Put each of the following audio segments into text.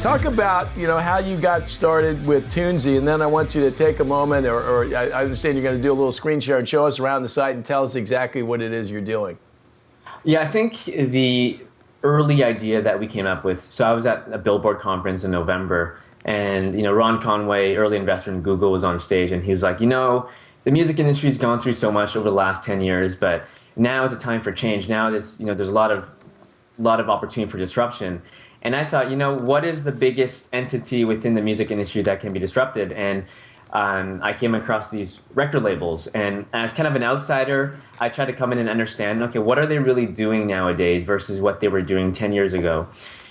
Talk about, how you got started with Tunezy, and then I want you to take a moment, or I understand you're going to do a little screen share and show us around the site and tell us exactly what it is you're doing. Yeah, I think the early idea that we came up with, so I was at a Billboard conference in November, and Ron Conway, early investor in Google, was on stage, and he was like, the music industry's gone through so much over the last 10 years, but now is a time for change. Now there's a lot of opportunity for disruption. And I thought, what is the biggest entity within the music industry that can be disrupted? And I came across these record labels. And as kind of an outsider, I tried to come in and understand, okay, what are they really doing nowadays versus what they were doing 10 years ago?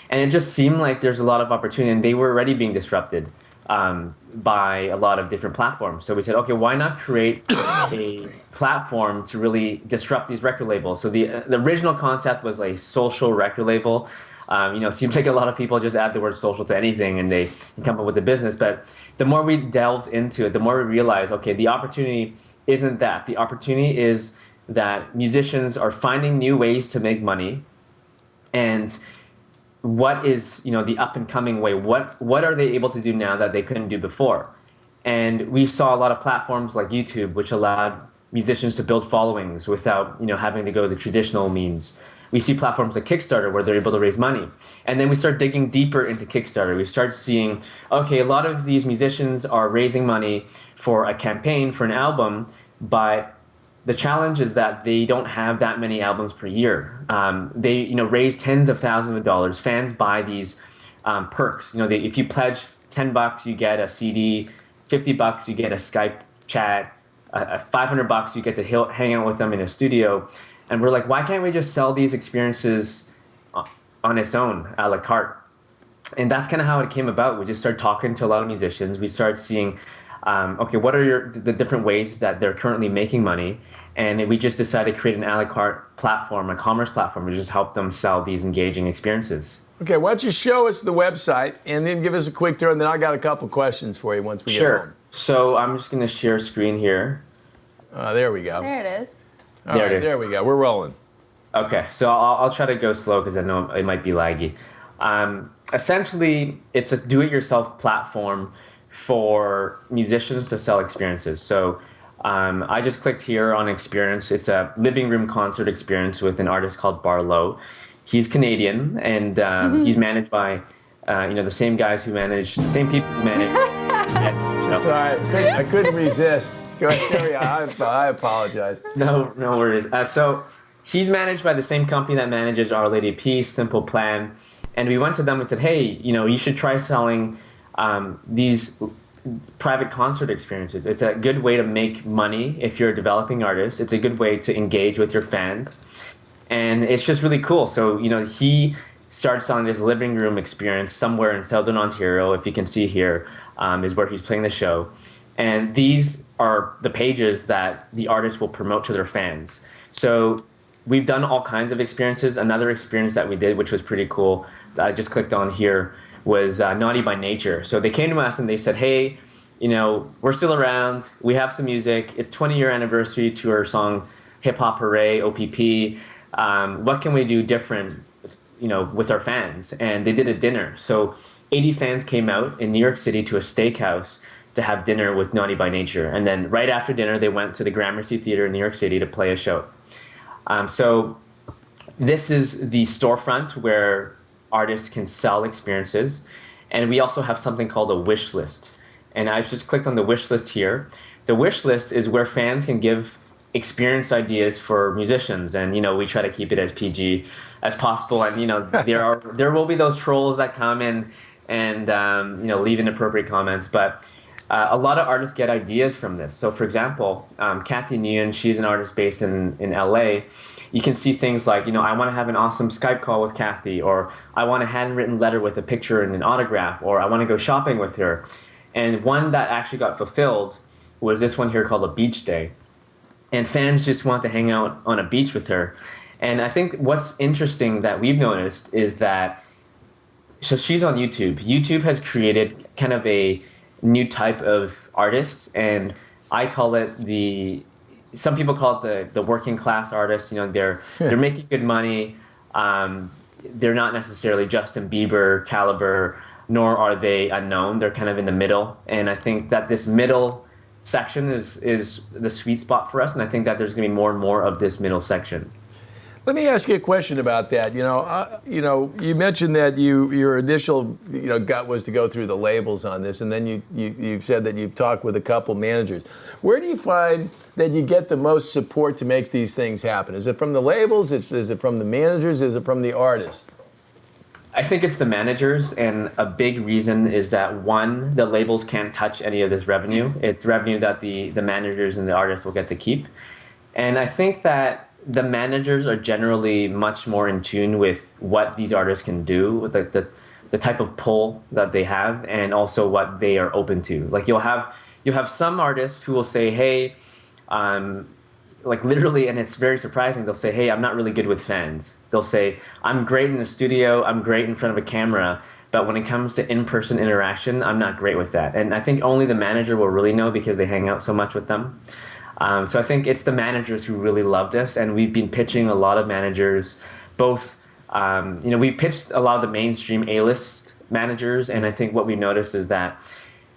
And it just seemed like there's a lot of opportunity, and they were already being disrupted by a lot of different platforms. So we said, okay, why not create a platform to really disrupt these record labels? So the original concept was a social record label. Seems like a lot of people just add the word social to anything and they come up with a business. But the more we delved into it, the more we realized, okay, the opportunity isn't that. The opportunity is that musicians are finding new ways to make money. And what is, the up and coming way? What are they able to do now that they couldn't do before? And we saw a lot of platforms like YouTube, which allowed musicians to build followings without, having to go the traditional means. We see platforms like Kickstarter where they're able to raise money. And then we start digging deeper into Kickstarter. We start seeing, okay, a lot of these musicians are raising money for a campaign, for an album, but the challenge is that they don't have that many albums per year. They raise tens of thousands of dollars. Fans buy these perks. If you pledge $10, you get a CD, $50, you get a Skype chat, $500, you get to hang out with them in a studio. And we're like, why can't we just sell these experiences on its own, a la carte? And that's kind of how it came about. We just started talking to a lot of musicians. We started seeing, okay, what are the different ways that they're currently making money? And we just decided to create an a la carte platform, a commerce platform, to just help them sell these engaging experiences. Okay, why don't you show us the website and then give us a quick tour, and then I got a couple questions for you once we get home. So I'm just going to share screen here. There we go. There it is. All right, there we go. We're rolling. Okay, so I'll try to go slow because I know it might be laggy. Essentially, it's a do-it-yourself platform for musicians to sell experiences. So I just clicked here on experience. It's a living room concert experience with an artist called Barlow. He's Canadian, and he's managed by the same guys who manage, the same people who manage. Sorry, I couldn't resist. Go ahead, carry on. I apologize. No worries. So he's managed by the same company that manages Our Lady of Peace, Simple Plan. And we went to them and said, hey, you should try selling these private concert experiences. It's a good way to make money if you're a developing artist. It's a good way to engage with your fans. And it's just really cool. So, he started selling this living room experience somewhere in Southern Ontario. If you can see here, is where he's playing the show. And these are the pages that the artist will promote to their fans. So we've done all kinds of experiences. Another experience that we did, which was pretty cool, that I just clicked on here, was Naughty by Nature. So they came to us and they said, hey, we're still around. We have some music. It's 20-year anniversary to our song Hip Hop Hooray, OPP. What can we do different, with our fans? And they did a dinner. So 80 fans came out in New York City to a steakhouse to have dinner with Naughty by Nature. And then right after dinner, they went to the Gramercy Theater in New York City to play a show. So this is the storefront where artists can sell experiences. And we also have something called a wish list. And I've just clicked on the wish list here. The wish list is where fans can give experience ideas for musicians. And, we try to keep it as PG as possible. And, there will be those trolls that come in and leave inappropriate comments. But a lot of artists get ideas from this. So, for example, Kathy Nguyen, she's an artist based in LA. You can see things like, I want to have an awesome Skype call with Kathy, or I want a handwritten letter with a picture and an autograph, or I want to go shopping with her. And one that actually got fulfilled was this one here called a beach day. And fans just want to hang out on a beach with her. And I think what's interesting that we've noticed is that, so she's on YouTube. YouTube has created kind of a new type of artists, and I call it some people call it the working class artists. They're making good money. They're not necessarily Justin Bieber caliber nor are they unknown. They're kind of in the middle. And I think that this middle section is the sweet spot for us. And I think that there's going to be more and more of this middle section. Let me ask you a question about that. You mentioned that your initial gut was to go through the labels on this, and then you said that you've talked with a couple managers. Where do you find that you get the most support to make these things happen? Is it from the labels? Is it from the managers? Is it from the artists? I think it's the managers, and a big reason is that, one, the labels can't touch any of this revenue. It's revenue that the managers and the artists will get to keep. And I think that the managers are generally much more in tune with what these artists can do, with the type of pull that they have, and also what they are open to. Like you'll have some artists who will say, hey, like literally, and it's very surprising, they'll say, hey, I'm not really good with fans. They'll say, I'm great in the studio, I'm great in front of a camera, but when it comes to in-person interaction, I'm not great with that. And I think only the manager will really know because they hang out so much with them. So I think it's the managers who really love this, and we've been pitching a lot of managers, both, we pitched a lot of the mainstream A-list managers, and I think what we noticed is that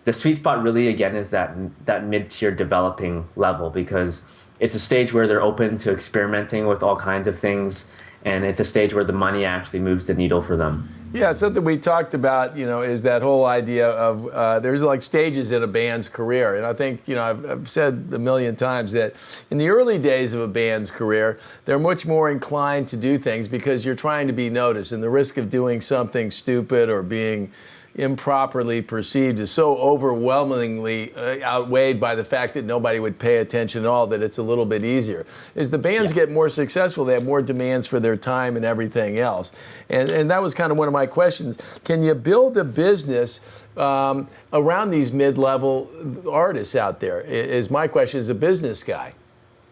the sweet spot really, again, is that mid-tier developing level, because it's a stage where they're open to experimenting with all kinds of things, and it's a stage where the money actually moves the needle for them. Yeah, it's something we talked about, is that whole idea of there's like stages in a band's career. And I think, I've said a million times that in the early days of a band's career, they're much more inclined to do things because you're trying to be noticed. And the risk of doing something stupid or being improperly perceived is so overwhelmingly outweighed by the fact that nobody would pay attention at all that it's a little bit easier. As the bands get more successful, they have more demands for their time and everything else. And that was kind of one of my questions. Can you build a business around these mid-level artists out there? Is my question as a business guy.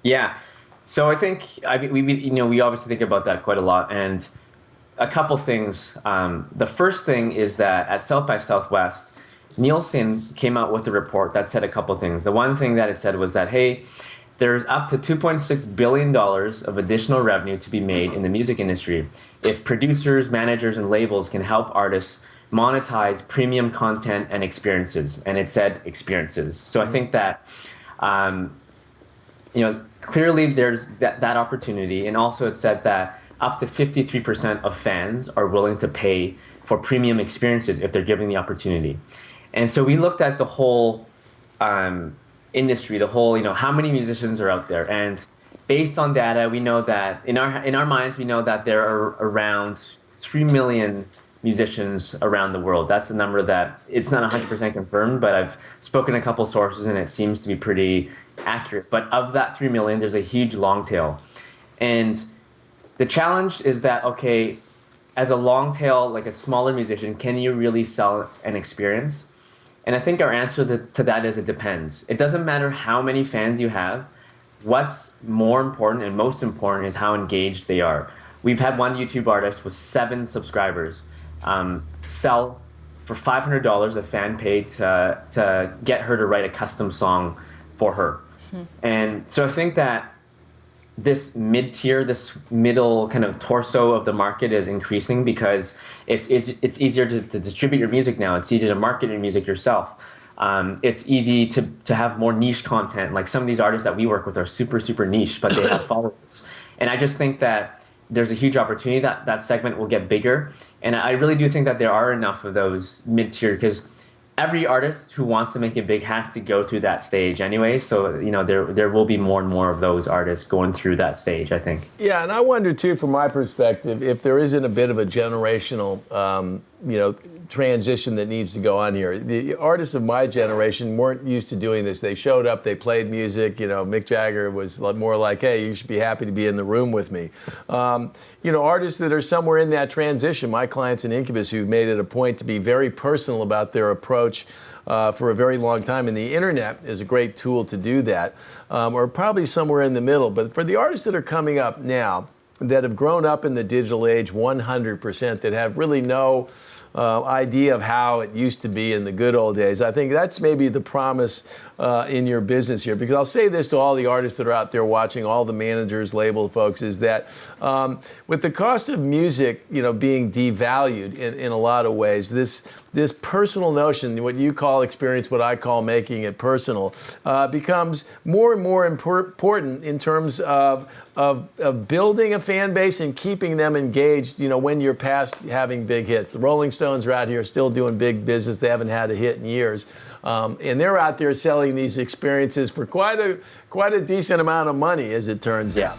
Yeah. So I think we obviously think about that quite a lot, and a couple things. The first thing is that at South by Southwest, Nielsen came out with a report that said a couple things. The one thing that it said was that, hey, there's up to $2.6 billion of additional revenue to be made in the music industry if producers, managers, and labels can help artists monetize premium content and experiences. And it said experiences. So I think that, clearly there's that opportunity. And also it said that up to 53% of fans are willing to pay for premium experiences if they're given the opportunity. And so we looked at the whole industry, the whole, how many musicians are out there. And based on data, we know that in our minds, we know that there are around 3 million musicians around the world. That's a number that it's not 100% confirmed, but I've spoken to a couple sources and it seems to be pretty accurate. But of that 3 million, there's a huge long tail. And the challenge is that, okay, as a long tail, like a smaller musician, can you really sell an experience? And I think our answer to that is it depends. It doesn't matter how many fans you have. What's more important and most important is how engaged they are. We've had one YouTube artist with 7 subscribers sell for $500 a fan paid to get her to write a custom song for her. And so I think that this mid-tier, this middle kind of torso of the market is increasing because it's easier to distribute your music now. It's easier to market your music yourself. It's easy to have more niche content. Like some of these artists that we work with are super, super niche, but they have followers. And I just think that there's a huge opportunity that segment will get bigger. And I really do think that there are enough of those mid-tier, because every artist who wants to make it big has to go through that stage anyway. So, there will be more and more of those artists going through that stage, I think. Yeah, and I wonder, too, from my perspective, if there isn't a bit of a generational, transition that needs to go on here. The artists of my generation weren't used to doing this. They showed up, they played music. Mick Jagger was more like, hey, you should be happy to be in the room with me. Artists that are somewhere in that transition, my clients in Incubus who made it a point to be very personal about their approach for a very long time, and the internet is a great tool to do that, or probably somewhere in the middle. But for the artists that are coming up now, that have grown up in the digital age 100%, that have really no idea of how it used to be in the good old days. I think that's maybe the promise in your business here? Because I'll say this to all the artists that are out there watching, all the managers, label folks, is that with the cost of music, being devalued in a lot of ways, this personal notion, what you call experience, what I call making it personal, becomes more and more important in terms of building a fan base and keeping them engaged, when you're past having big hits. The Rolling Stones are out here still doing big business. They haven't had a hit in years. And they're out there selling these experiences for quite a decent amount of money, as it turns out.